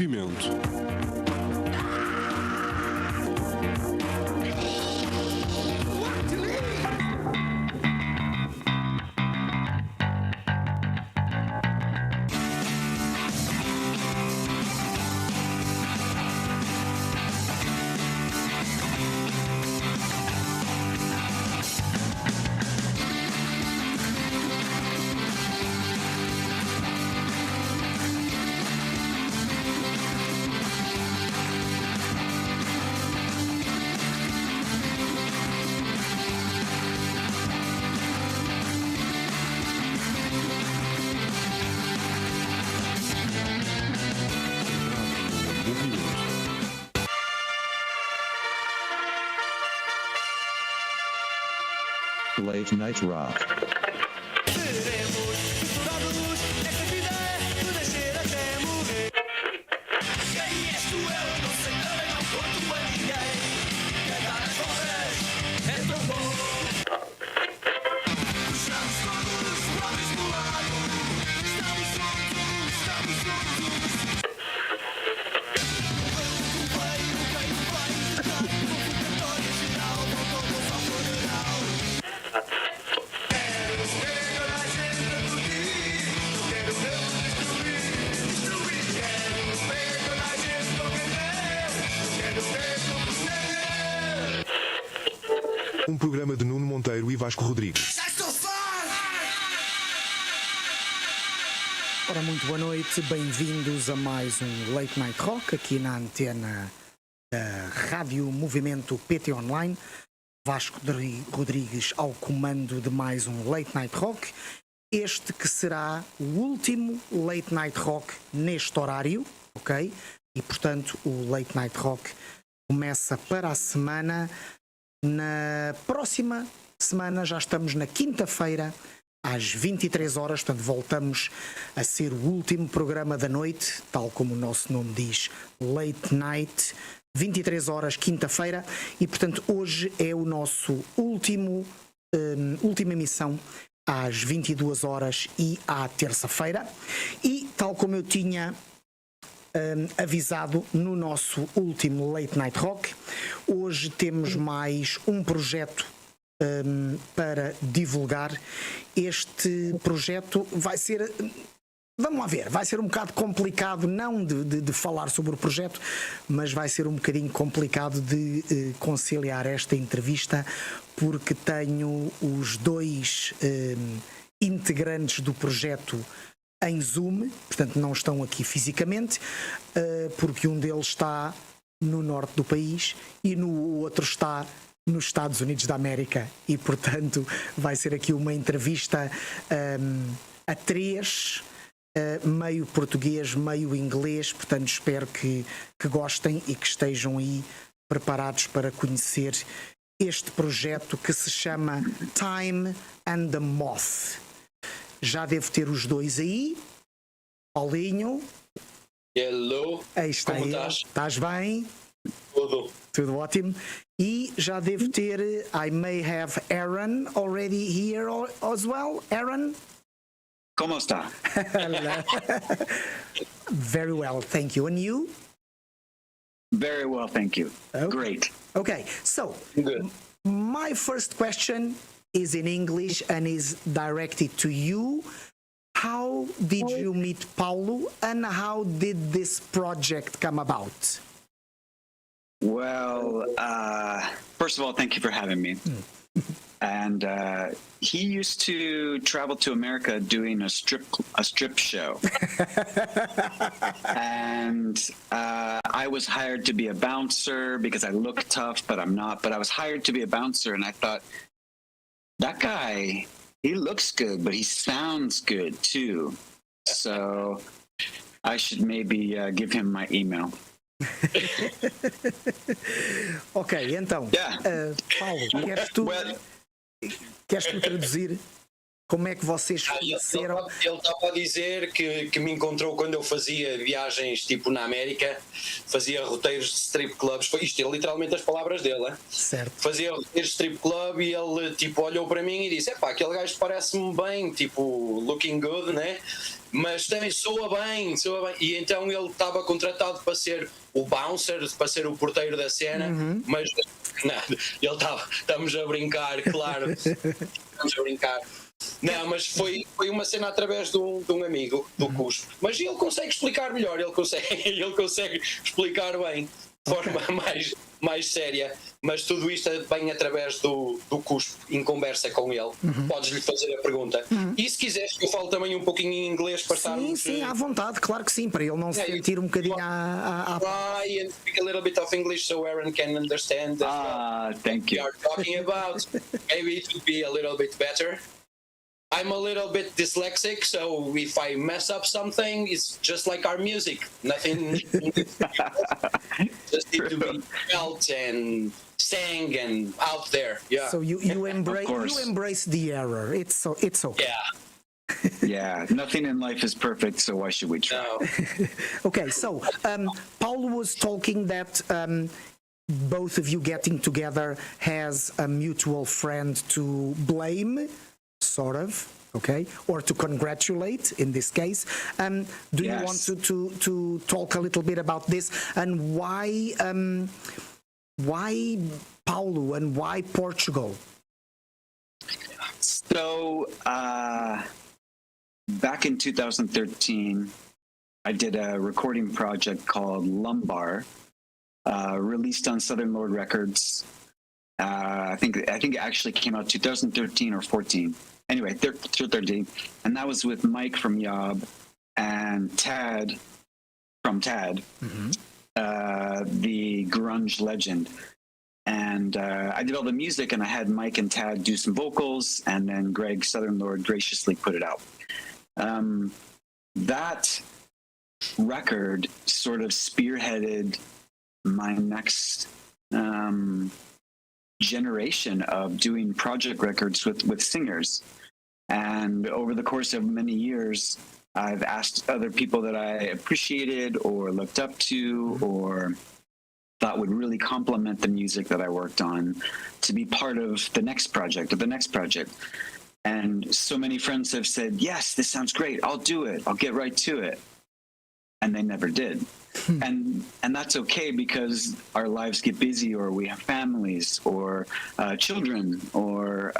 Movimento. Late Night Rock. Seremos estudados, esta vida é de nascer até morrer. Quem és tu? Eu não sei, também não conto a ninguém. Cantar as rodas é tão bom. Puxamos todos para o mesmo lado. Estamos juntos, estamos juntos. Quem vai estar convocatória geral, voltou ao federal. Um programa de Nuno Monteiro e Vasco Rodrigues. Ora, muito boa noite, bem-vindos a mais um Late Night Rock aqui na antena da Rádio Movimento PT Online. Vasco Rodrigues ao comando de mais um Late Night Rock. Este que será o último Late Night Rock neste horário, ok? E portanto o Late Night Rock começa para a semana. Na próxima semana já estamos na quinta-feira às 23 horas, portanto voltamos a ser o último programa da noite, tal como o nosso nome diz, Late Night, 23 horas, quinta-feira, e portanto hoje é o nosso última emissão às 22 horas e à terça-feira, e tal como eu tinha avisado no nosso último Late Night Rock, hoje temos mais um projeto para divulgar. Este projeto vai ser, vamos lá ver, vai ser um bocado complicado não de falar sobre o projeto, mas vai ser um bocadinho complicado de conciliar esta entrevista, porque tenho os dois integrantes do projeto em Zoom, portanto não estão aqui fisicamente, porque um deles está no norte do país e no outro está nos Estados Unidos da América, e portanto vai ser aqui uma entrevista a três, meio português, meio inglês, portanto espero que gostem e que estejam aí preparados para conhecer este projeto que se chama Time and the Moth. Já devo ter os dois aí. Paulinho. Hello. Aí está. Como ele. estás? Estás bem? Tudo ótimo. E já devo ter, I may have Aaron already here as well. Aaron? Como está? Very well, thank you. And you? Very well, thank you. Okay. Great. Okay, so Good. my first question is in English and is directed to you. How did you meet Paulo and how did this project come about? Well, first of all, thank you for having me. And he used to travel to America doing a strip show. And I was hired to be a bouncer because I look tough, but I'm not. But I was hired to be a bouncer, and I thought, that guy, he looks good, but he sounds good too. So I should maybe give him my email. Ok, então, Paulo, queres tu traduzir como é que vocês conheceram? Ele estava a dizer que me encontrou quando eu fazia viagens tipo na América, fazia roteiros de strip clubs, isto é literalmente as palavras dele, hein? Certo. Fazia roteiros de strip club e ele tipo olhou para mim e disse, epá, aquele gajo parece-me bem, tipo looking good, né? mas também soa bem. E então ele estava contratado para ser o bouncer, para ser o porteiro da cena, mas nada, ele estava, estamos a brincar, claro, estamos a brincar. Não, mas foi uma cena através de um amigo do Cuspo. Mas ele consegue explicar melhor, ele consegue explicar bem, de forma mais séria. Mas tudo isto vem através do Cuspo, em conversa com ele. Podes-lhe fazer a pergunta. E se quiseres, eu falo também um pouquinho em inglês para estarmos... Sim, à vontade, claro que sim, para ele não se sentir um bocadinho à... Try and speak a little bit of English so Aaron can understand Thank we you. are talking about. Maybe it would be a little bit better. I'm a little bit dyslexic, so if I mess up something, it's just like our music. Nothing just need to be felt and sang and out there. Yeah. So you embrace the error. It's okay. Yeah. Yeah, nothing in life is perfect, so why should we try? No. Okay, so Paulo was talking that both of you getting together has a mutual friend to blame, sort of, okay, or to congratulate in this case. Do you want to talk a little bit about this and why Paulo and why Portugal? So, back in 2013, I did a recording project called Lumbar, released on Southern Lord Records. I think it actually came out 2013 or 14. Anyway, 13, and that was with Mike from Yob and Tad from Tad, the grunge legend. And I did all the music, and I had Mike and Tad do some vocals, and then Greg Southern Lord graciously put it out. That record sort of spearheaded my next generation of doing project records with singers. And over the course of many years, I've asked other people that I appreciated or looked up to or thought would really complement the music that I worked on to be part of the next project or the next project. And so many friends have said, yes, this sounds great. I'll do it. I'll get right to it. And they never did. And that's okay because our lives get busy, or we have families or children or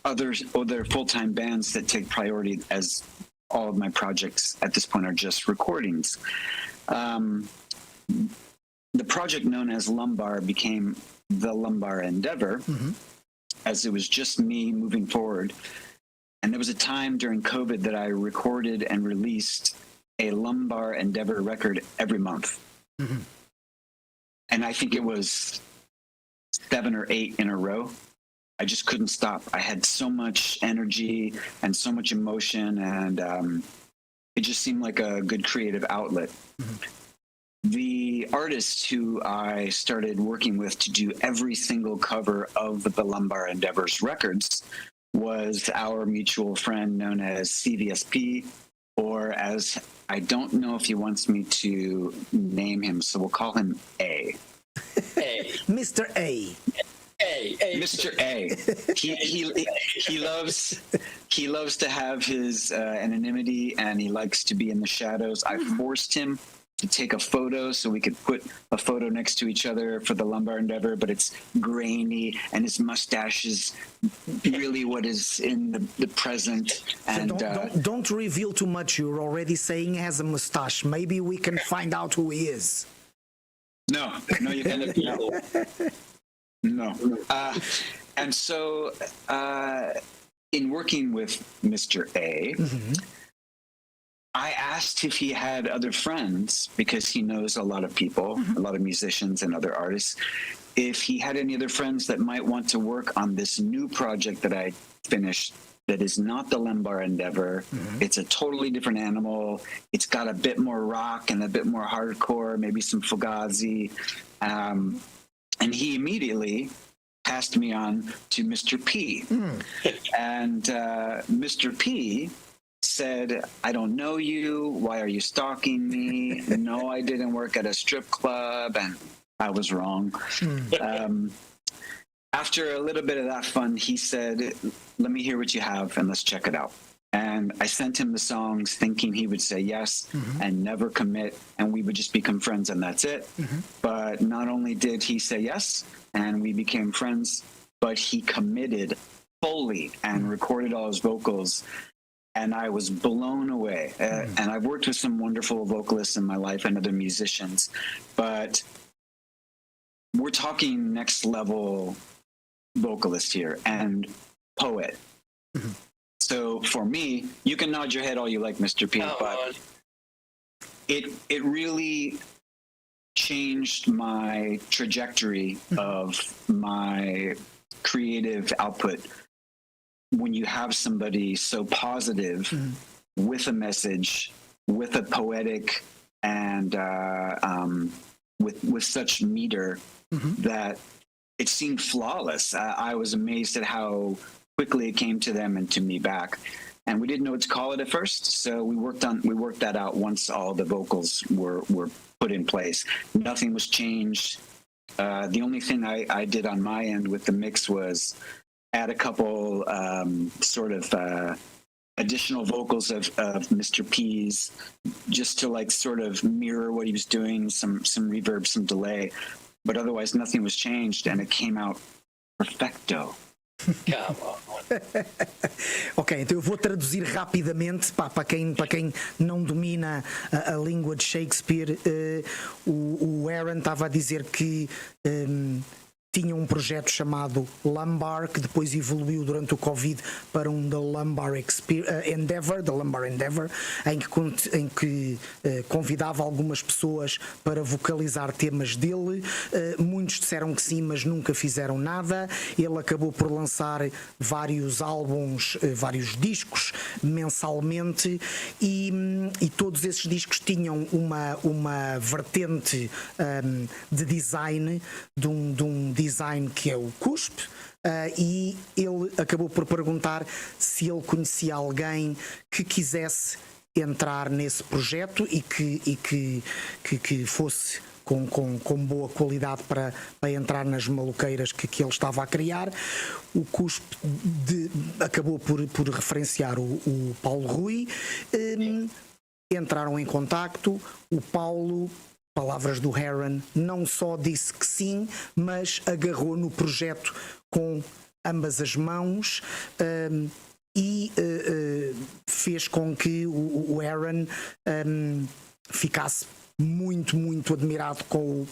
other full-time bands that take priority, as all of my projects at this point are just recordings. The project known as Lumbar became the Lumbar Endeavor, as it was just me moving forward. And there was a time during COVID that I recorded and released a Lumbar Endeavor record every month. And I think it was 7 or 8 in a row. I just couldn't stop. I had so much energy and so much emotion, and it just seemed like a good creative outlet. The artist who I started working with to do every single cover of the Lumbar Endeavors records was our mutual friend known as CVSP, or as I don't know if he wants me to name him, so we'll call him A. Mr. A. Mr. A. He loves to have his anonymity, and he likes to be in the shadows. I forced him to take a photo so we could put a photo next to each other for the Lumbar Endeavor, but it's grainy and his mustache is really what is in the present. And So don't reveal too much. You're already saying he has a mustache. Maybe we can find out who he is. No, you can't. No. And so in working with Mr. A, I asked if he had other friends, because he knows a lot of people, a lot of musicians and other artists, if he had any other friends that might want to work on this new project that I finished that is not the Lumbar Endeavor. It's a totally different animal. It's got a bit more rock and a bit more hardcore, maybe some Fugazi. And he immediately passed me on to Mr. P. And Mr. P said, I don't know you. Why are you stalking me? No, I didn't work at a strip club. And I was wrong. After a little bit of that fun, he said, let me hear what you have and let's check it out. And I sent him the songs thinking he would say yes and never commit, and we would just become friends, and that's it. But not only did he say yes and we became friends, but he committed fully and recorded all his vocals. And I was blown away. And I've worked with some wonderful vocalists in my life and other musicians, but we're talking next level vocalist here and poet. So for me, you can nod your head all you like, Mr. P, but it really changed my trajectory of my creative output when you have somebody so positive with a message, with a poetic and with such meter that it seemed flawless. I was amazed at how quickly it came to them and to me back. And we didn't know what to call it at first, so we worked that out once all the vocals were put in place. Nothing was changed. The only thing I did on my end with the mix was add a couple additional vocals of Mr. P's, just to like sort of mirror what he was doing, some reverb, some delay. But otherwise, nothing was changed, and it came out perfecto. Ok, então eu vou traduzir rapidamente para quem não domina a língua de Shakespeare. O Aaron estava a dizer que tinha um projeto chamado Lumbar, que depois evoluiu durante o Covid para um The Lumbar Endeavor, em que convidava algumas pessoas para vocalizar temas dele. Muitos disseram que sim, mas nunca fizeram nada. Ele acabou por lançar vários álbuns, vários discos mensalmente, e todos esses discos tinham uma vertente de design, de um design que é o cuspe, e ele acabou por perguntar se ele conhecia alguém que quisesse entrar nesse projeto e que fosse com boa qualidade para entrar nas maluqueiras que ele estava a criar. O cuspe acabou por referenciar o Paulo Rui. Entraram em contacto. O Paulo, palavras do Aaron, não só disse que sim, mas agarrou no projeto com ambas as mãos e fez com que o Aaron ficasse muito, muito admirado com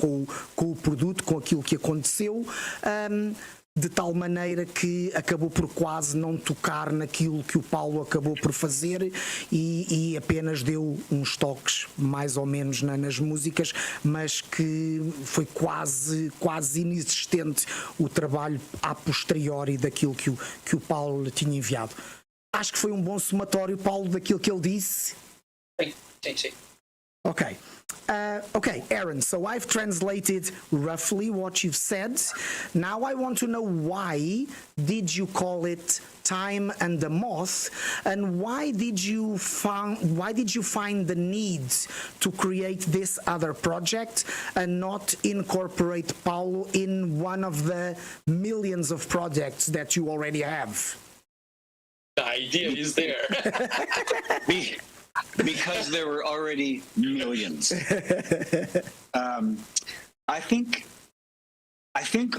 o produto, com aquilo que aconteceu, de tal maneira que acabou por quase não tocar naquilo que o Paulo acabou por fazer e apenas deu uns toques mais ou menos nas músicas, mas que foi quase inexistente o trabalho a posteriori daquilo que o Paulo lhe tinha enviado. Acho que foi um bom somatório, Paulo, daquilo que ele disse. Sim. Okay. Okay, Aaron, so I've translated roughly what you've said. Now I want to know, why did you call it Time and the Moth, and why did you find the need to create this other project and not incorporate Paulo in one of the millions of projects that you already have? The idea is there. Because there were already millions. I think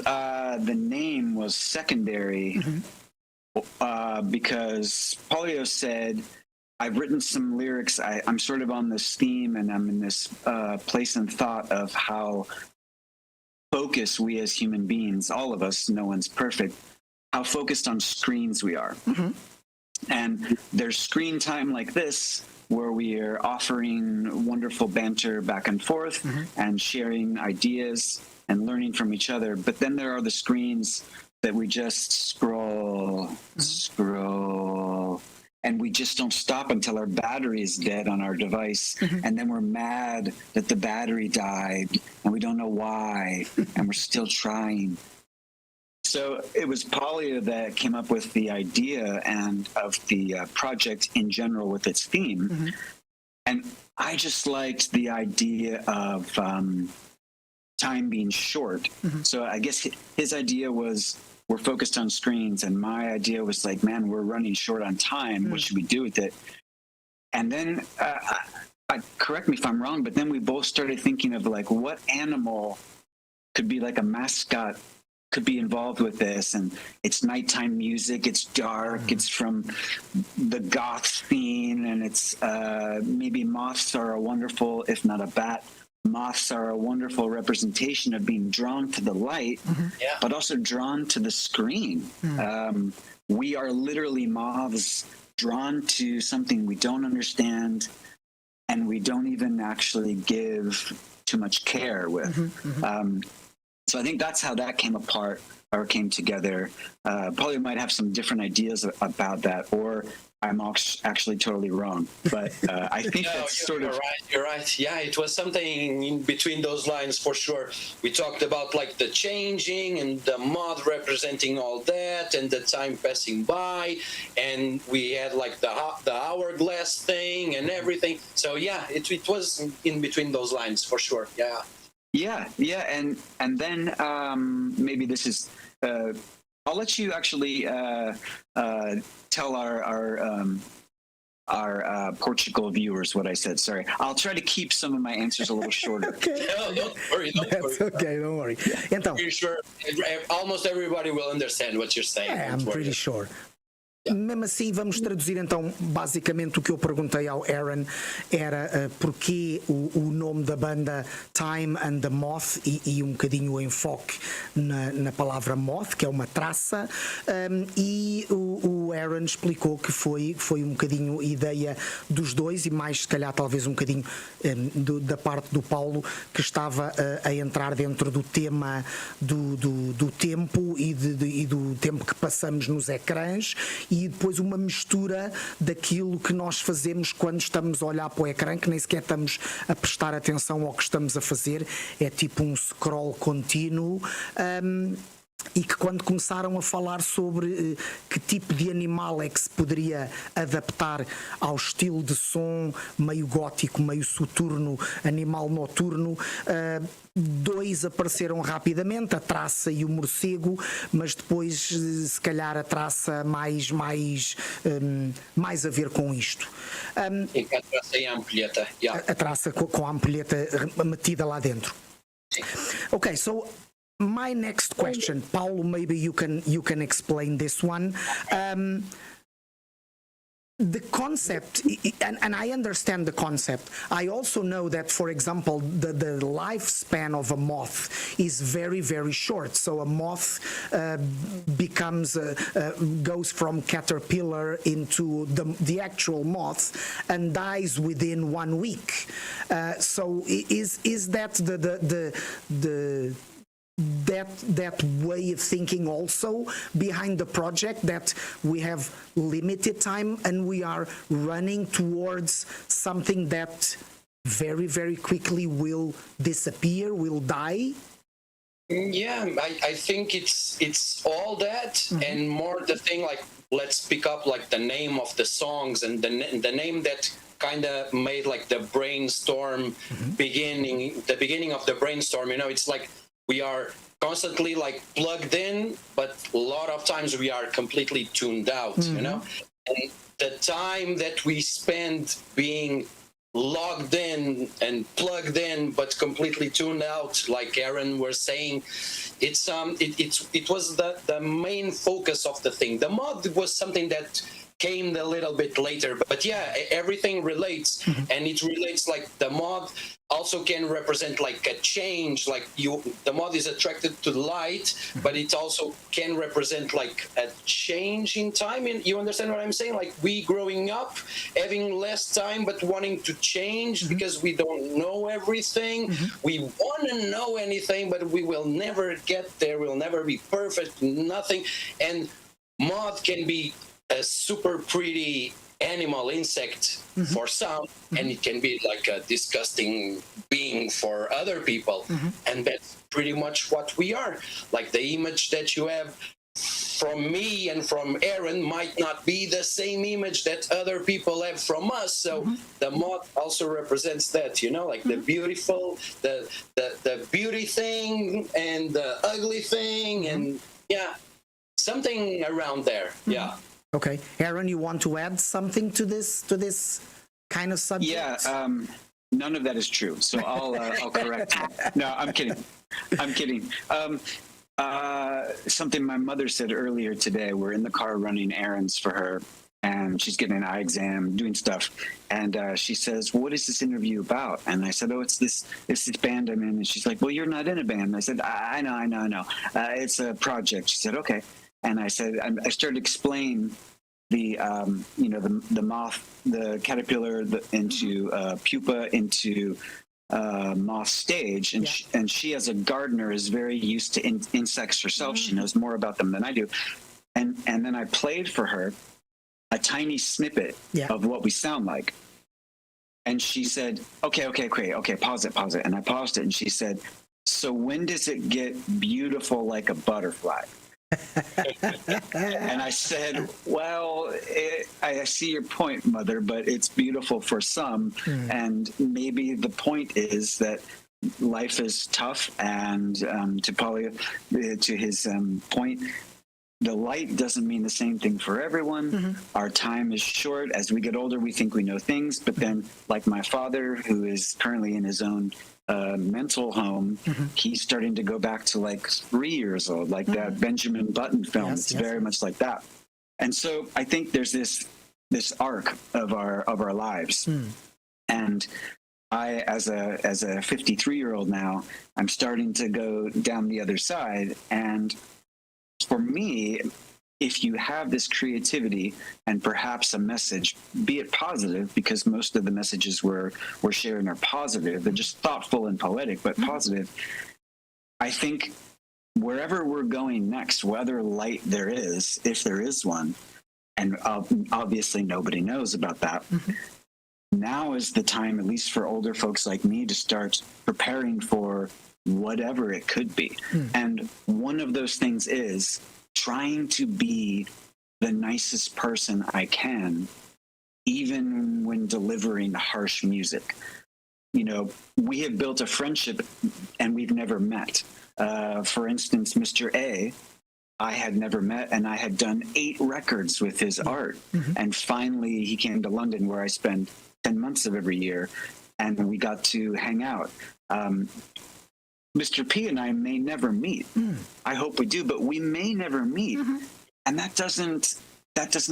the name was secondary because Polio said, I've written some lyrics. I'm sort of on this theme, and I'm in this place and thought of how focused we as human beings, all of us, no one's perfect, how focused on screens we are. And there's screen time like this, where we are offering wonderful banter back and forth and sharing ideas and learning from each other. But then there are the screens that we just scroll, and we just don't stop until our battery is dead on our device. And then we're mad that the battery died and we don't know why, and we're still trying. So it was Polio that came up with the idea and of the project in general with its theme. And I just liked the idea of time being short. So I guess his idea was, we're focused on screens. And my idea was like, man, we're running short on time. What should we do with it? And then, correct me if I'm wrong, but then we both started thinking of like, what animal could be like a mascot, could be involved with this. And it's nighttime music, it's dark, it's from the goth scene, and it's maybe moths are a wonderful, if not a bat, moths are a wonderful representation of being drawn to the light, but also drawn to the screen. We are literally moths drawn to something we don't understand and we don't even actually give too much care with. So I think that's how that came apart or came together. Probably might have some different ideas about that, or I'm actually totally wrong. But I think that's sort of... You're right. Yeah, it was something in between those lines for sure. We talked about like the changing and the moth representing all that and the time passing by. And we had like the hourglass thing and everything. So yeah, it was in between those lines for sure. Yeah. Yeah, and then maybe this is. I'll let you actually tell our Portugal viewers what I said. Sorry, I'll try to keep some of my answers a little shorter. Okay. No, don't worry. That's okay, don't worry. Então, Pretty sure almost everybody will understand what you're saying. I'm Don't worry. pretty sure. Mesmo assim, vamos traduzir então basicamente o que eu perguntei ao Aaron era porquê o nome da banda Time and the Moth e um bocadinho o enfoque na palavra moth, que é uma traça, e o Aaron explicou que foi um bocadinho ideia dos dois e mais se calhar talvez um bocadinho da parte do Paulo, que estava a entrar dentro do tema do tempo e do tempo que passamos nos ecrãs, e depois uma mistura daquilo que nós fazemos quando estamos a olhar para o ecrã, que nem sequer estamos a prestar atenção ao que estamos a fazer, é tipo um scroll contínuo. E que quando começaram a falar sobre que tipo de animal é que se poderia adaptar ao estilo de som meio gótico, meio soturno, animal noturno, dois apareceram rapidamente, a traça e o morcego, mas depois se calhar a traça mais a ver com isto. E a traça e a ampulheta. Yeah. A traça com a ampulheta metida lá dentro. Ok, so my next question, Paulo, maybe you can explain this one. The concept, and I understand the concept. I also know that, for example, the lifespan of a moth is very, very short. So a moth goes from caterpillar into the actual moth and dies within 1 week. So is that that way of thinking also behind the project, that we have limited time and we are running towards something that very, very quickly will disappear, will die? Yeah, I think it's all that and more the thing, like, let's pick up like the name of the songs and the name that kind of made like the brainstorm the beginning of the brainstorm, it's like we are constantly like plugged in, but a lot of times we are completely tuned out, and the time that we spend being logged in and plugged in but completely tuned out, like Aaron was saying, it was the main focus of the thing. The mod was something that came a little bit later, but yeah, everything relates, and it relates like the mod also can represent like a change, like the mod is attracted to the light, but it also can represent like a change in time. And you understand what I'm saying? Like we growing up, having less time, but wanting to change because we don't know everything. We want to know anything, but we will never get there. We'll never be perfect, nothing. And mod can be a super pretty animal, insect for some, and it can be like a disgusting being for other people, and that's pretty much what we are. Like the image that you have from me and from Aaron might not be the same image that other people have from us, so the mod also represents that, like the beautiful, the beauty thing and the ugly thing, and yeah. something around there. Yeah. Okay, Aaron, you want to add something to this kind of subject? Yeah, none of that is true. So I'll correct you. No, I'm kidding. I'm kidding. Something my mother said earlier today. We're in the car running errands for her, and she's getting an eye exam, doing stuff. And she says, "What is this interview about?" And I said, "Oh, it's this band I'm in." And she's like, "Well, you're not in a band." And I said, I know. It's a project." She said, "Okay." And I said, I started to explain the moth, the caterpillar, into pupa, into moth stage, and she as a gardener is very used to insects herself. She knows more about them than I do. And then I played for her a tiny snippet of what we sound like. And she said, okay, pause it. And I paused it, and she said, "So when does it get beautiful like a butterfly?" And I said, "Well, I see your point, Mother, but it's beautiful for some. And maybe the point is that life is tough. And to his point, the light doesn't mean the same thing for everyone. Our time is short. As we get older, we think we know things. But then, like my father, who is currently in his own mental home, he's starting to go back to like 3 years old, like that Benjamin Button film. It's very much like that. And so I think there's this arc of our lives. And I, as a 53-year-old now, I'm starting to go down the other side. And for me, if you have this creativity and perhaps a message, be it positive, because most of the messages we're sharing are positive, they're just thoughtful and poetic, but positive. I think wherever we're going next, whether light there is, if there is one, and obviously nobody knows about that, now is the time, at least for older folks like me, to start preparing for whatever it could be. And one of those things is trying to be the nicest person I can, even when delivering harsh music. You know, we have built a friendship and we've never met. For instance, Mr. A, I had never met, and I had done 8 records with his art. And finally he came to London, where I spend 10 months of every year, and we got to hang out. Mr. P and I may never meet. I hope we do, but we may never meet. And that doesn't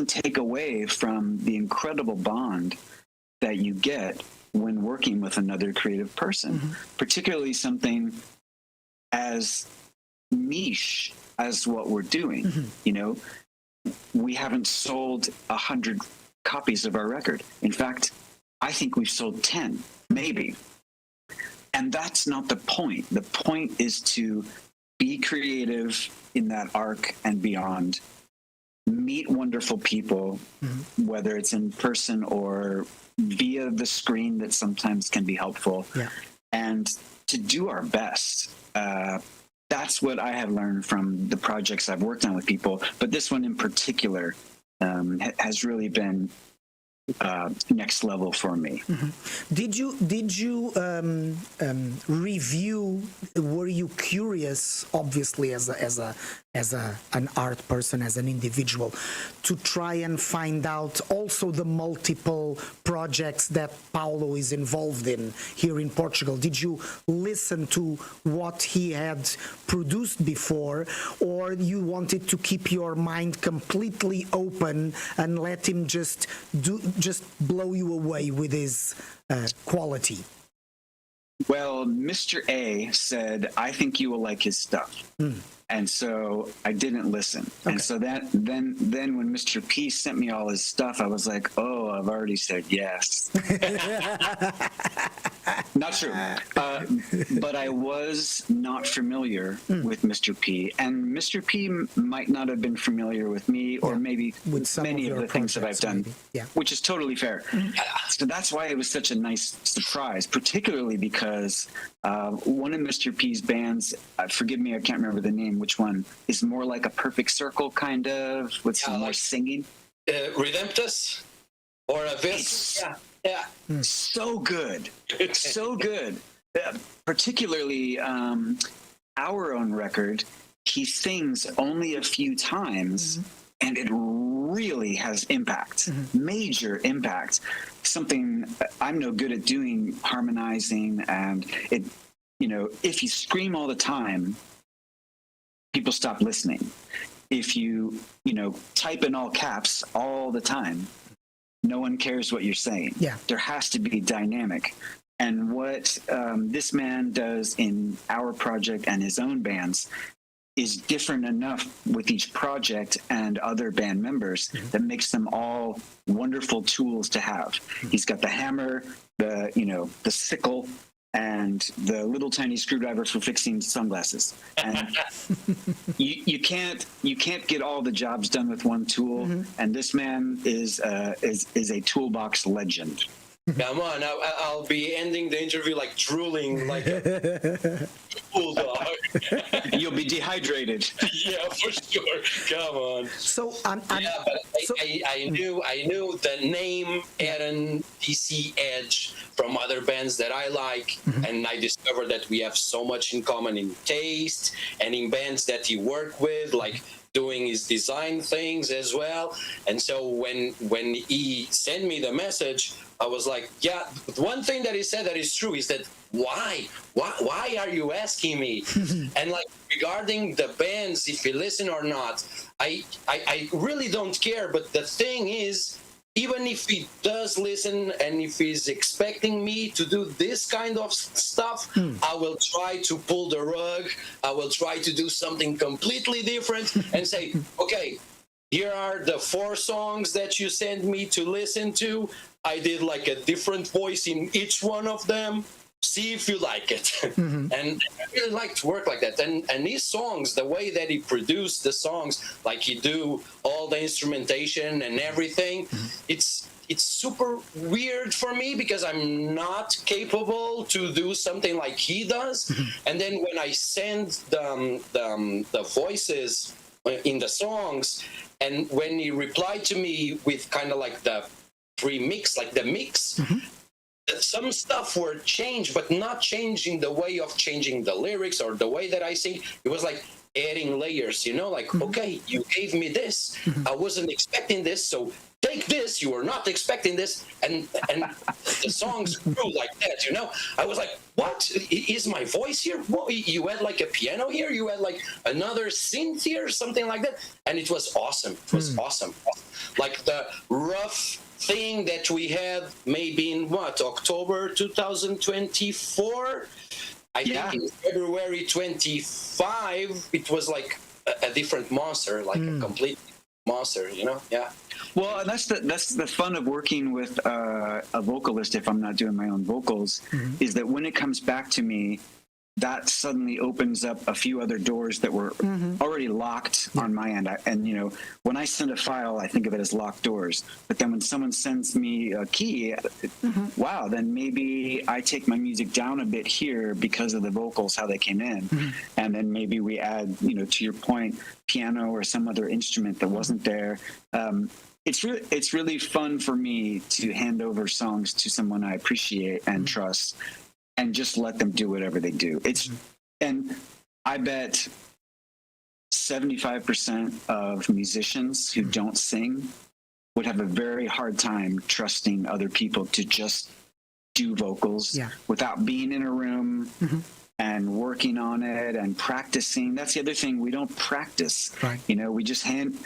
take away from the incredible bond that you get when working with another creative person, particularly something as niche as what we're doing. You know, we haven't sold 100 copies of our record. In fact, I think we've sold 10, maybe. And that's not the point. The point is to be creative in that arc and beyond. Meet wonderful people, whether it's in person or via the screen, that sometimes can be helpful. And to do our best. That's what I have learned from the projects I've worked on with people. But this one in particular has really been next level for me. Did you review? Were you curious, obviously, as an art person, as an individual, to try and find out also the multiple projects that Paulo is involved in here in Portugal? Did you listen to what he had produced before, or you wanted to keep your mind completely open and let him just blow you away with his quality? Well, Mr. A said, "I think you will like his stuff." And so I didn't listen. And so then when Mr. P sent me all his stuff, I was like, "Oh, I've already said yes." Not true. But I was not familiar with Mr. P. And Mr. P might not have been familiar with me, or maybe with many of the things that I've done, which is totally fair. So that's why it was such a nice surprise, particularly because one of Mr. P's bands, forgive me, I can't remember the name, which one, is more like a Perfect Circle, kind of, with some more singing. Redemptus or Abyss. So good. So good. Particularly our own record he sings only a few times, and it really has impact, major impact. Something I'm no good at doing, harmonizing, and it, if you scream all the time, people stop listening. If you, type in all caps all the time, no one cares what you're saying. Yeah. There has to be dynamic. And what this man does in our project and his own bands is different enough with each project and other band members that makes them all wonderful tools to have. He's got the hammer, the sickle, and the little tiny screwdriver for fixing sunglasses. And you can't get all the jobs done with one tool. And this man is a toolbox legend. Come on, I'll be ending the interview like drooling like a bulldog. You'll be dehydrated. Yeah, for sure. Come on. So I knew the name Aaron DC Edge from other bands that I like, and I discovered that we have so much in common in taste and in bands that he worked with, like doing his design things as well. And so when he sent me the message, I was like, yeah, one thing that he said that is true is that why are you asking me? And like regarding the bands, if you listen or not, I really don't care. But the thing is, even if he does listen and if he's expecting me to do this kind of stuff, I will try to pull the rug. I will try to do something completely different and say, okay, here are the 4 songs that you sent me to listen to. I did like a different voice in each one of them. See if you like it. And I really like to work like that. And these songs, the way that he produced the songs, like he do all the instrumentation and everything, it's super weird for me because I'm not capable to do something like he does. And then when I send the voices in the songs, and when he replied to me with kind of like the pre-mix, like the mix, some stuff were changed, but not changing the way of changing the lyrics or the way that I sing. It was like adding layers, like, okay, you gave me this. I wasn't expecting this, so take this. You were not expecting this. And the songs grew like that, I was like, what? Is my voice here? What? You had like a piano here? You had like another synth here? Something like that? And it was awesome. It was awesome. Like the rough thing that we had maybe in October 2024, I think in February 25 it was like a different monster, like a complete monster, Well, and that's the fun of working with a vocalist if I'm not doing my own vocals, is that when it comes back to me, that suddenly opens up a few other doors that were already locked on my end. And when I send a file, I think of it as locked doors. But then when someone sends me a key, wow, then maybe I take my music down a bit here because of the vocals, how they came in. And then maybe we add, to your point, piano or some other instrument that wasn't there. It's really fun for me to hand over songs to someone I appreciate and trust, and just let them do whatever they do. And I bet 75% of musicians who don't sing would have a very hard time trusting other people to just do vocals without being in a room and working on it and practicing. That's the other thing. We don't practice. Right. We just hand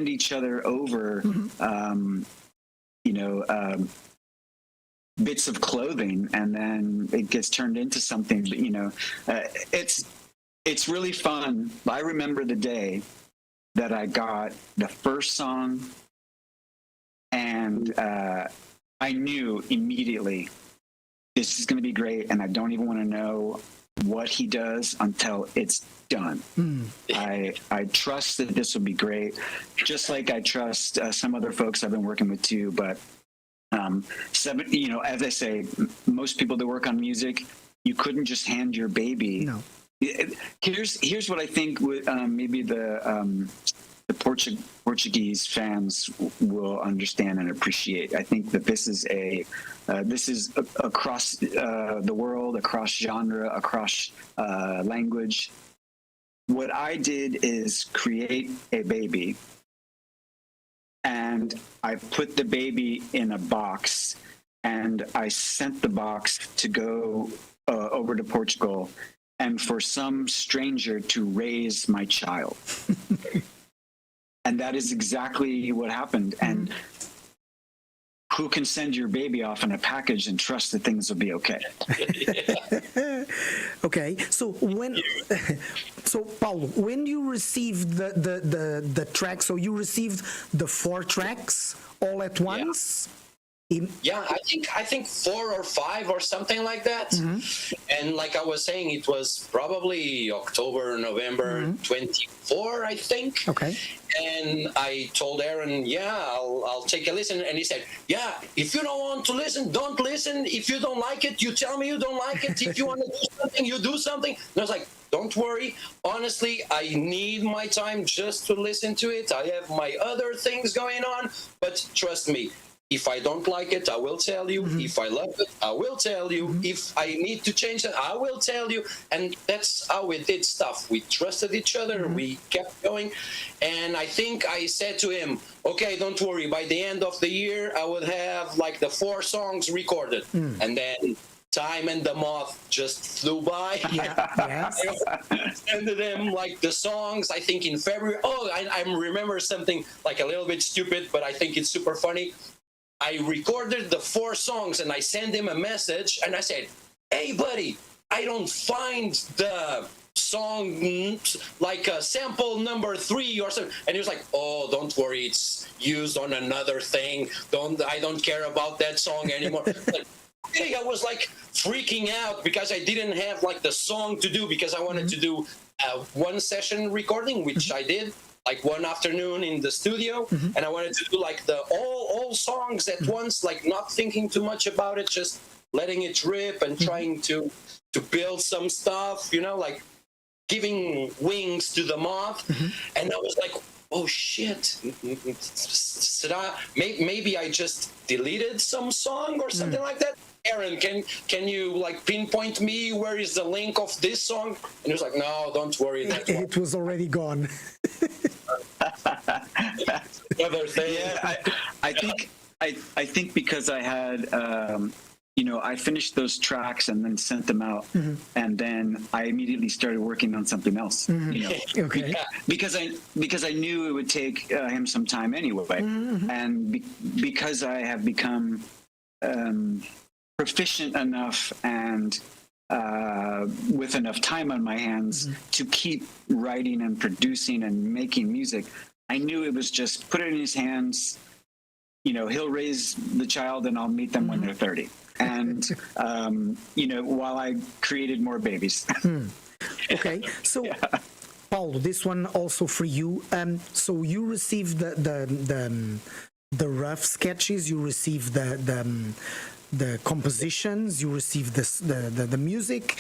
each other over, bits of clothing, and then it gets turned into something. It's really fun. I remember the day that I got the first song, and I knew immediately this is going to be great, and I don't even want to know what he does until it's done. I trust that this will be great, just like I trust some other folks I've been working with too. But as I say, most people that work on music, you couldn't just hand your baby. No. Here's what I think maybe the Portuguese fans will understand and appreciate. I think that this is across the world, across genre, across language. what I did is create a baby, and I put the baby in a box, and I sent the box to go over to Portugal, and for some stranger to raise my child. And that is exactly what happened. And who can send your baby off in a package and trust that things will be okay? Okay, so Paulo, when you received the track, so you received the 4 tracks all at once? Yeah, I think 4 or 5 or something like that. And like I was saying, it was probably October, November 24, I think. Okay. And I told Aaron, yeah, I'll take a listen. And he said, yeah, if you don't want to listen, don't listen. If you don't like it, you tell me you don't like it. If you want to do something, you do something. And I was like, don't worry. Honestly, I need my time just to listen to it. I have my other things going on. But trust me, if I don't like it, I will tell you. If I love it, I will tell you. If I need to change it, I will tell you. And that's how we did stuff. We trusted each other. We kept going. And I think I said to him, okay, don't worry. By the end of the year, I would have like the 4 songs recorded. And then time and the moth just flew by. Yes. I sent them like the songs, I think in February. Oh, I remember something like a little bit stupid, but I think it's super funny. I recorded the 4 songs and I sent him a message and I said, hey, buddy, I don't find the song like a sample number 3 or something. And he was like, oh, don't worry, it's used on another thing. I don't care about that song anymore. Like, hey, I was like freaking out because I didn't have like the song to do, because I wanted to do one session recording, which I did. Like one afternoon in the studio, and I wanted to do like the all songs at once, like not thinking too much about it, just letting it rip and trying to build some stuff, you know, like giving wings to the moth. And I was like, oh shit, maybe I just deleted some song or something like that. Aaron, can you like pinpoint me where is the link of this song? And he was like, no, don't worry, It was already gone. Other thing. Yeah, I think because I had I finished those tracks and then sent them out, and then I immediately started working on something else. Okay. Because I knew it would take him some time anyway, and because I have become proficient enough and with enough time on my hands to keep writing and producing and making music, I knew it was just put it in his hands. He'll raise the child and I'll meet them when they're 30. And, while I created more babies. Okay. So, Paulo, this one also for you. So you received the rough sketches, you received the compositions, you received the music.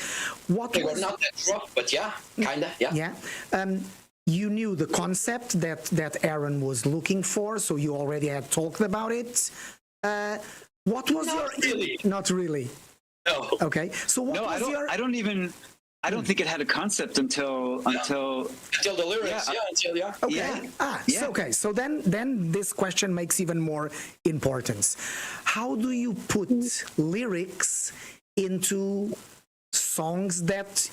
What they was were not that rough, but yeah, kinda, yeah. Yeah. You knew the concept that Aaron was looking for, so you already had talked about it. What was Not really. Not really. No. Okay. So what No, was I don't think it had a concept until Until the lyrics, Yeah. Okay. Yeah. Okay. So then this question makes even more importance. How do you put lyrics into songs that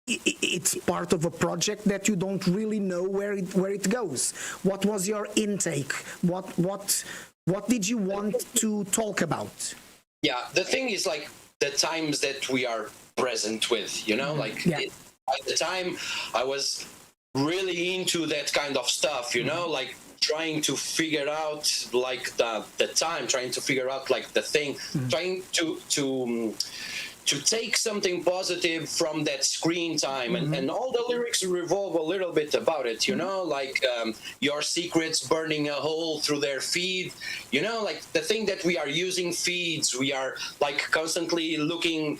it's part of a project that you don't really know where it goes? What was your intake? What did you want to talk about? Yeah, the thing is like the times that we are present with, like at the time I was really into that kind of stuff, like trying to figure out like the time, trying to figure out like the thing, trying to take something positive from that screen time, and all the lyrics revolve a little bit about it, like your secrets burning a hole through their feed, like the thing that we are using feeds, we are like constantly looking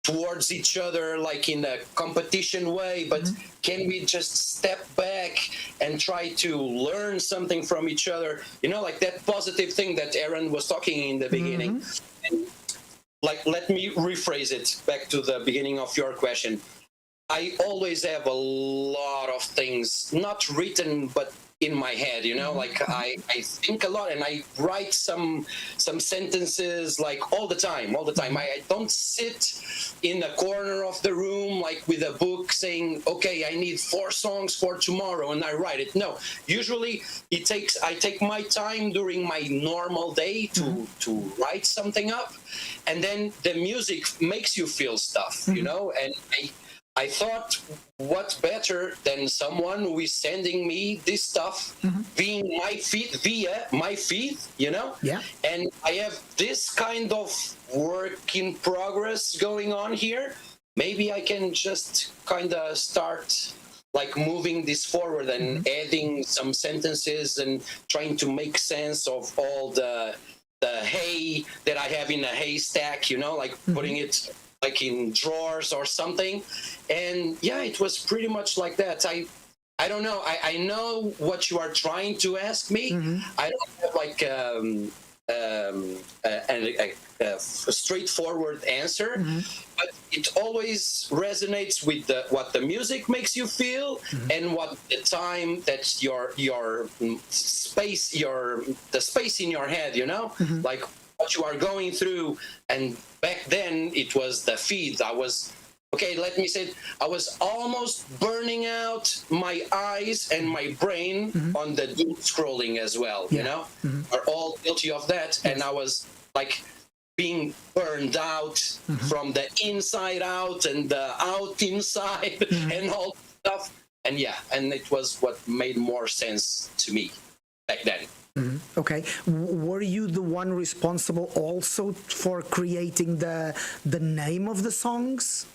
towards each other like in a competition way, but can we just step back and try to learn something from each other, like that positive thing that Aaron was talking in the beginning. And like, let me rephrase it back to the beginning of your question. I always have a lot of things not written but in my head, like I think a lot and I write some sentences like all the time. I don't sit in the corner of the room like with a book saying, okay, I need 4 songs for tomorrow and I write it. No, usually I take my time during my normal day to write something up, and then the music makes you feel stuff, and I thought, what better than someone who is sending me this stuff via my feed, Yeah. And I have this kind of work in progress going on here. Maybe I can just kind of start like moving this forward and adding some sentences and trying to make sense of all the hay that I have in a haystack, like putting it like in drawers or something. And yeah, it was pretty much like that. I don't know. I know what you are trying to ask me. I don't have like a straightforward answer, but it always resonates with what the music makes you feel and what the time that your space, the space in your head, like what you are going through. And back then it was the feed. Let me say, I was almost burning out my eyes and my brain on the doom scrolling as well, We're all guilty of that. And I was like being burned out from the inside out and the out inside and all stuff. And and it was what made more sense to me back then. Okay. Were you the one responsible also for creating the name of the songs?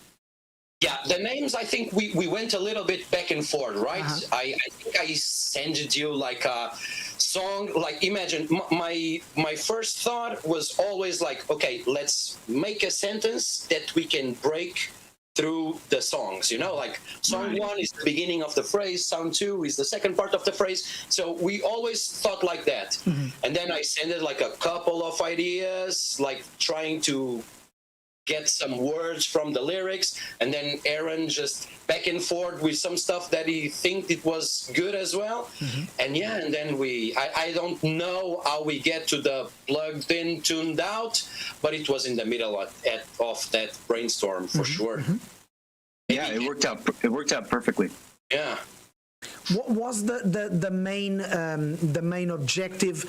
Yeah, the names, I think we went a little bit back and forth, right? I think I sent you like a song, like imagine my first thought was always like, okay, let's make a sentence that we can break through the songs, like song 1 is the beginning of the phrase, song 2 is the second part of the phrase. So we always thought like that. And then I sent it like a couple of ideas, like trying to get some words from the lyrics, and then Aaron just back and forth with some stuff that he think it was good as well. And then I don't know how we get to the plugged in, tuned out, but it was in the middle of that brainstorm for sure. Yeah, it worked out perfectly. Yeah. What was the main objective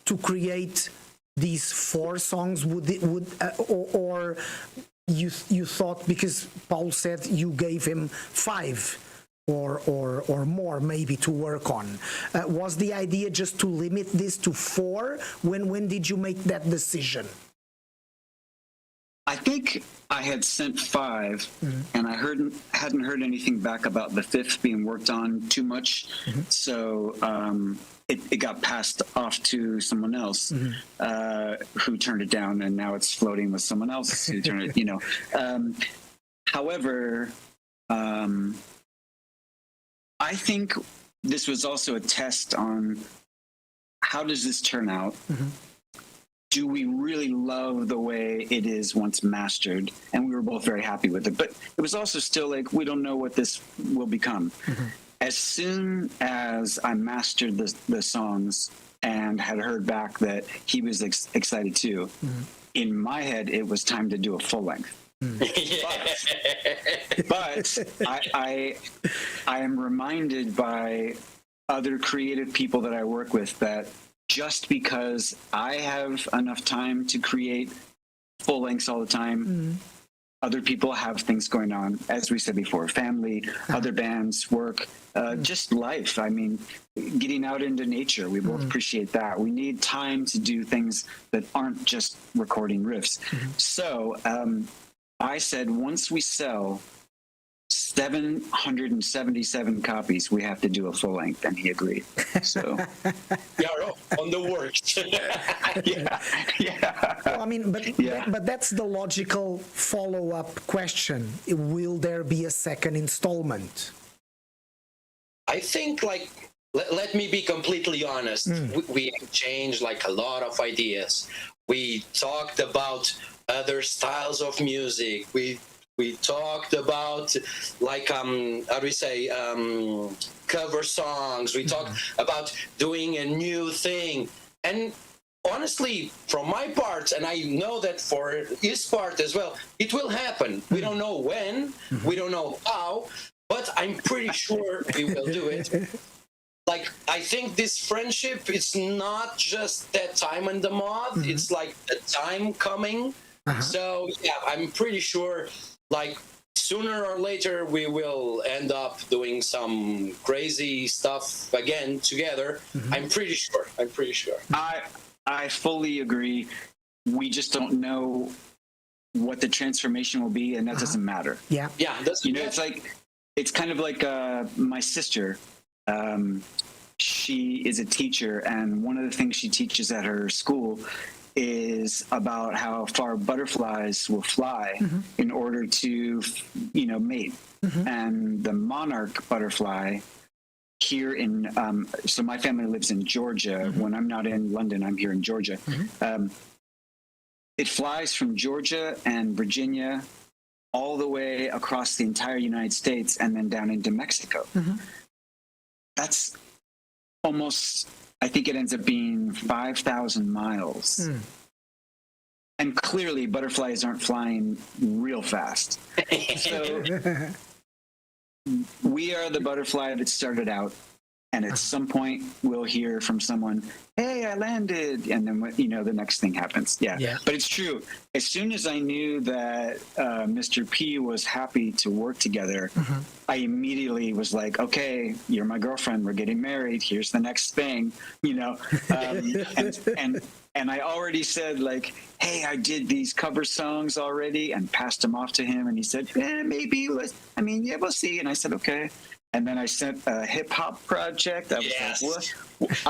to create these 4 songs? Or you thought, because Paul said you gave him 5 or more maybe to work on, was the idea just to limit this to 4? When did you make that decision? I think I had sent 5, and I hadn't heard anything back about the 5th being worked on too much. So it got passed off to someone else who turned it down, and now it's floating with someone else who turned it. However, I think this was also a test on how does this turn out. Do we really love the way it is once mastered? And we were both very happy with it. But it was also still like, we don't know what this will become. As soon as I mastered the songs and had heard back that he was excited too, in my head, it was time to do a full length. But I am reminded by other creative people that I work with that just because I have enough time to create full lengths all the time, other people have things going on, as we said before, family, other bands, work, just life. I mean, getting out into nature, we both appreciate that. We need time to do things that aren't just recording riffs. So I said, once we sell 777 copies, we have to do a full length, and he agreed. So on the works. Well, I mean, but that's the logical follow-up question. Will there be a second installment? I think, like, let me be completely honest. We exchanged like a lot of ideas. We talked about other styles of music. We We talked about like how do we say cover songs. We talked about doing a new thing, and honestly, from my part, and I know that for his part as well, it will happen. We don't know when, we don't know how, but I'm pretty sure we will do it. Like, I think this friendship, it's not just that time in the mod, it's like the time coming. So yeah, I'm pretty sure like sooner or later we will end up doing some crazy stuff again together. I'm pretty sure. I fully agree. We just don't know what the transformation will be, and that doesn't matter. Yeah. That's, You know, it's kind of like my sister. She is a teacher, and one of the things she teaches at her school is about how far butterflies will fly in order to, mate. And the monarch butterfly here in, so my family lives in Georgia. When I'm not in London, I'm here in Georgia. It flies from Georgia and Virginia all the way across the entire United States and then down into Mexico. That's almost, I think it ends up being 5,000 miles. And clearly butterflies aren't flying real fast. So we are the butterfly that started out. And at some point we'll hear from someone, hey, I landed. And then, the next thing happens. Yeah. But it's true. As soon as I knew that Mr. P was happy to work together, I immediately was like, okay, you're my girlfriend. We're getting married. Here's the next thing, and I already said like, hey, I did these cover songs already and passed them off to him. And he said, maybe we'll see. And I said, okay. And then I sent a hip hop project. I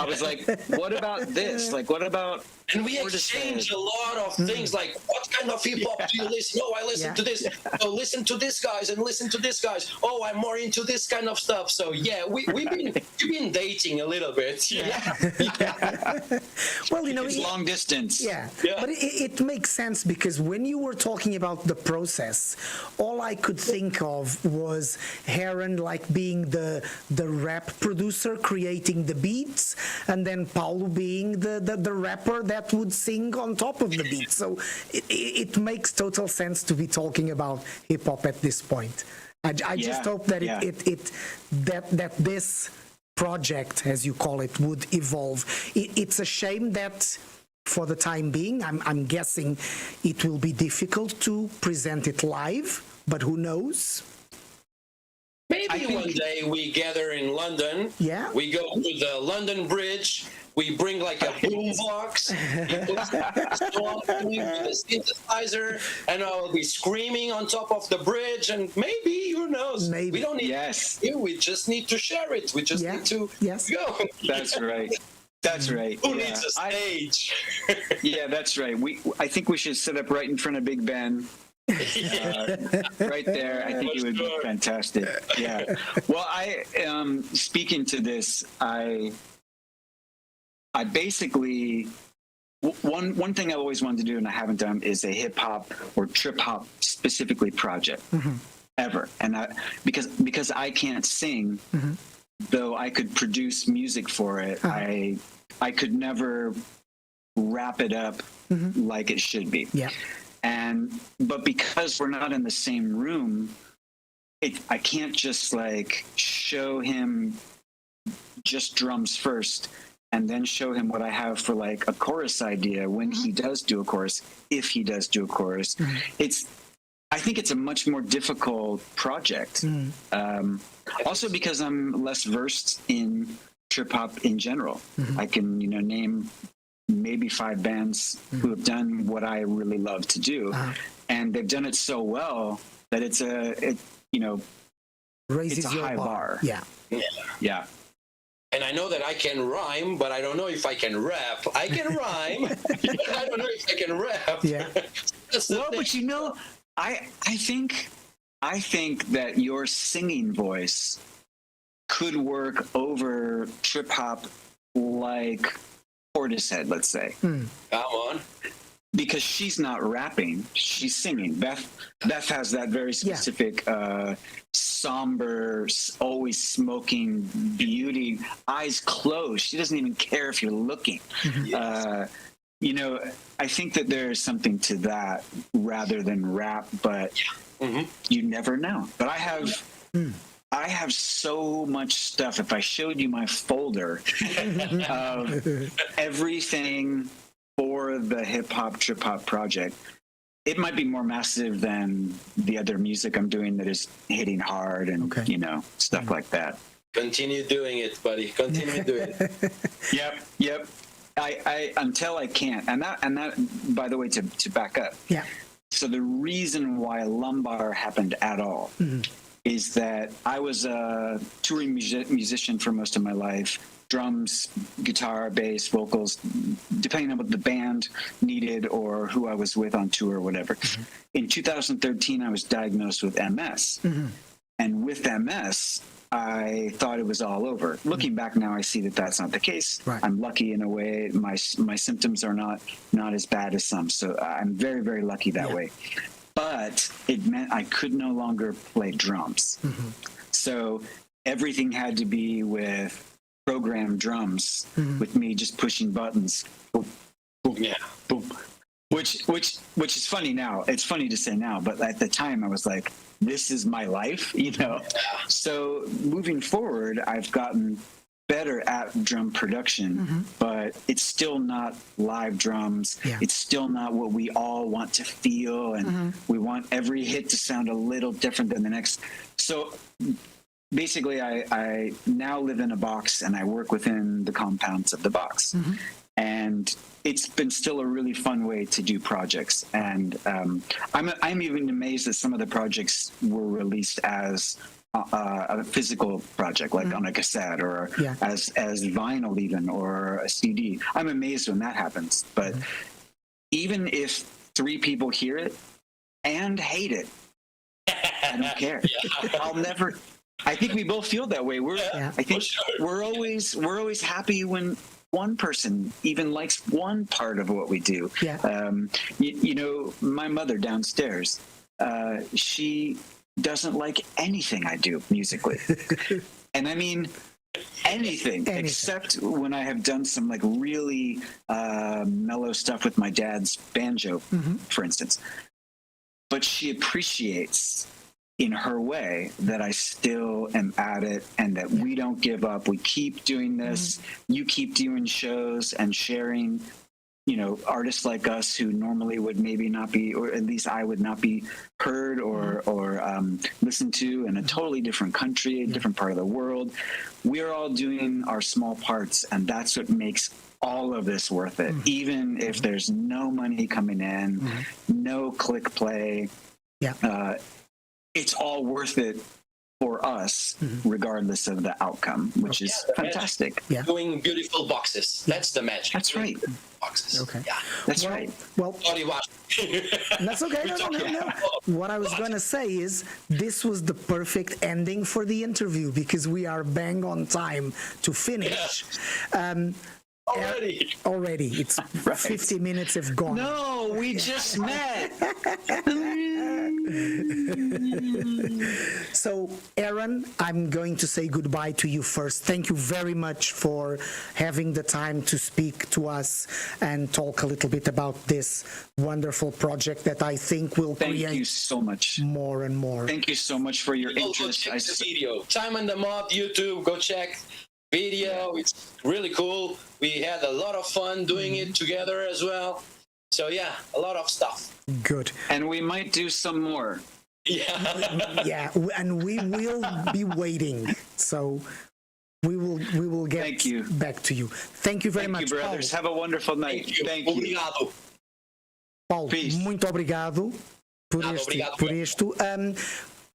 was like, what about this? Like, what about? And we exchanged a lot of things. Like, what kind of hip hop do you listen? Oh, I listen to this. Oh, listen to this guys and listen to this guys. Oh, I'm more into this kind of stuff. So yeah, we've been dating a little bit. Well, it's long distance. Yeah. But it makes sense because when you were talking about the process, all I could think of was Heron like being the rap producer creating the beats, and then Paulo being the rapper that would sing on top of the beat. So it makes total sense to be talking about hip hop at this point. I just hope that that this project, as you call it, would evolve. It's a shame that for the time being, I'm guessing it will be difficult to present it live, but who knows? Maybe one day we gather in London. Yeah. We go to the London Bridge. We bring like a boombox, with a synthesizer, and I'll be screaming on top of the bridge. And maybe, who knows? Maybe. We don't need to. We just need to share it. We just need to go. That's right. That's right. Who needs a stage? That's right. I think we should set up right in front of Big Ben. Right there, I think it would be fantastic. Yeah. Well, speaking to this, I basically one thing I've always wanted to do and I haven't done is a hip hop or trip hop specifically project ever, and because I can't sing, though I could produce music for it, I could never wrap it up like it should be. Yeah. But because we're not in the same room, I can't just like show him just drums first and then show him what I have for like a chorus idea when he does do a chorus, if he does do a chorus. I think it's a much more difficult project. Also because I'm less versed in trip hop in general. I can, name maybe 5 bands who have done what I really love to do, and they've done it so well that it's a high bar. Yeah. And I know that I can rhyme, but I don't know if I can rap. I can rhyme, but I don't know if I can rap. Yeah. But I think that your singing voice could work over trip hop like Portishead, let's say. Come on. because she's not rapping, she's singing. Beth has that very specific, somber, always smoking beauty, eyes closed. She doesn't even care if you're looking. Yes. You know, I think that there is something to that rather than rap, but you never know. But I have so much stuff. If I showed you my folder of everything for the hip hop trip hop project, it might be more massive than the other music I'm doing that is hitting hard and you know, stuff like that. Continue doing it, buddy. Continue doing it. Yep. I until I can't. And that by the way, to back up. Yeah. So the reason why lumbar happened at all is that I was a touring musician for most of my life. Drums, guitar, bass, vocals, depending on what the band needed or who I was with on tour or whatever. In 2013, I was diagnosed with MS. And with MS, I thought it was all over. Looking back now, I see that that's not the case. Right. I'm lucky in a way. My symptoms are not as bad as some. So I'm very, very lucky that way. But it meant I could no longer play drums. So everything had to be with programmed drums, with me just pushing buttons. Boom, boom, boom. Which is funny now. It's funny to say now, but at the time I was like, this is my life, you know? So moving forward, I've gotten better at drum production, but it's still not live drums. It's still not what we all want to feel, and we want every hit to sound a little different than the next. So basically, I now live in a box and I work within the compounds of the box. And it's been still a really fun way to do projects. And I'm even amazed that some of the projects were released as a physical project, like on a cassette or as vinyl even, or a CD. I'm amazed when that happens. But even if 3 people hear it and hate it, I don't care. I'll never. I think we both feel that way. I think we're always happy when one person even likes one part of what we do. You know, my mother downstairs, she doesn't like anything I do musically. And I mean anything except when I have done some like really mellow stuff with my dad's banjo, for instance. But she appreciates in her way that I still am at it and that we don't give up. We keep doing this. You keep doing shows and sharing, you know, artists like us who normally would maybe not be, or at least I would not be heard or listened to in a totally different country, a different part of the world. We're all doing our small parts, and that's what makes all of this worth it. Even if there's no money coming in, no click play, it's all worth it for us, regardless of the outcome, which is fantastic. Doing beautiful boxes. That's the magic. That's right. Boxes. That's right. Well, Sorry, that's okay. No. What I was going to say is this was the perfect ending for the interview because we are bang on time to finish. Already. It's 50 minutes have gone. No, we just met. So, Aaron, I'm going to say goodbye to you first. Thank you very much for having the time to speak to us and talk a little bit about this wonderful project that I think will create Thank you so much. More and more. Thank you so much for your interest. Go check the video. Time on the Mob, YouTube, go check video. It's really cool. We had a lot of fun doing it together as well. So yeah, a lot of stuff. Good. And we might do some more. And we will be waiting. So we will get back to you. Thank you very much, you, brothers. Paulo. Have a wonderful night. Thank you. Obrigado. Paulo, Peace. Muito obrigado por isto.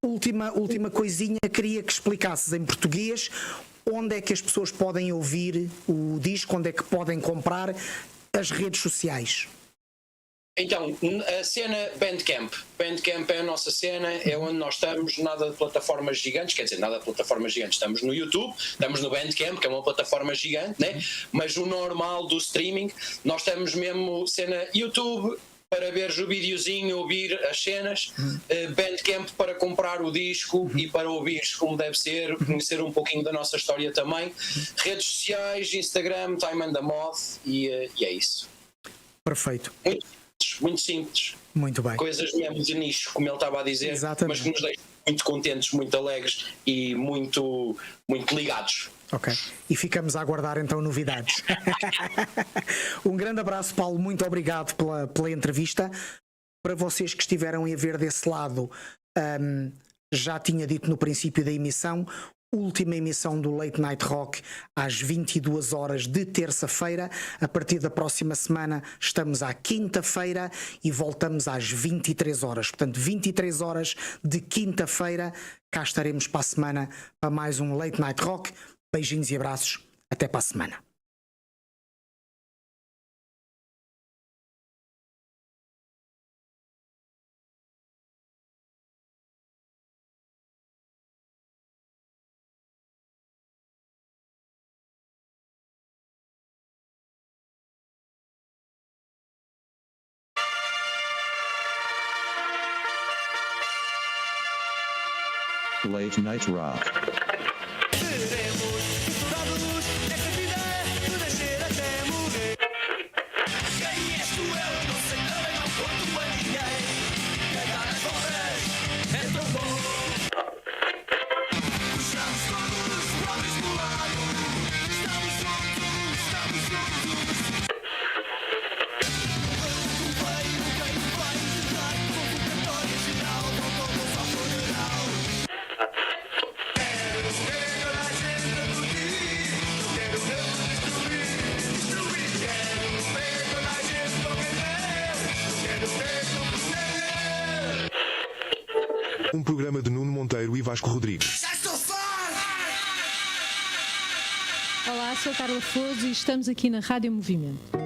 Última coisinha, queria que explicasses em português onde é que as pessoas podem ouvir o disco, onde é que podem comprar, as redes sociais. Então, a cena Bandcamp. Bandcamp é a nossa cena, é onde nós estamos, nada de plataformas gigantes, quer dizer, nada de plataformas gigantes. Estamos no YouTube, estamos no Bandcamp, que é uma plataforma gigante, né? Mas o normal do streaming, nós estamos mesmo cena YouTube para veres o videozinho, ouvir as cenas, Bandcamp para comprar o disco e para ouvires como deve ser, conhecer um pouquinho da nossa história também. Redes sociais, Instagram, Time and the Moth e é isso. Perfeito. Muito simples. Muito bem. Coisas mesmo de nicho, como ele estava a dizer, Exatamente. mas que nos deixam muito contentes, muito alegres e muito ligados. Ok. E ficamos a aguardar então novidades. Um grande abraço, Paulo. Muito obrigado pela entrevista. Para vocês que estiveram a ver desse lado, já tinha dito no princípio da emissão, última emissão do Late Night Rock às 22 horas de terça-feira. A partir da próxima semana estamos à quinta-feira e voltamos às 23 horas. Portanto, 23 horas de quinta-feira. Cá estaremos para a semana para mais um Late Night Rock. Beijinhos e abraços. Até para a semana. Late Night Rock. Seremos misturados, esta vida é de nascer até morrer. Quem és tu? Eu não sei, também não conto a ninguém. Cagar nas cobras é tão bom. Puxamos todos para o mesmo lado. Estamos juntos, estamos juntos. Quem vai ajudar? Convocatória geral, voltamos ao funeral. Um programa de Nuno Monteiro e Vasco Rodrigues. Já estou farto! Olá, sou a Carla Flores e estamos aqui na Rádio Movimento.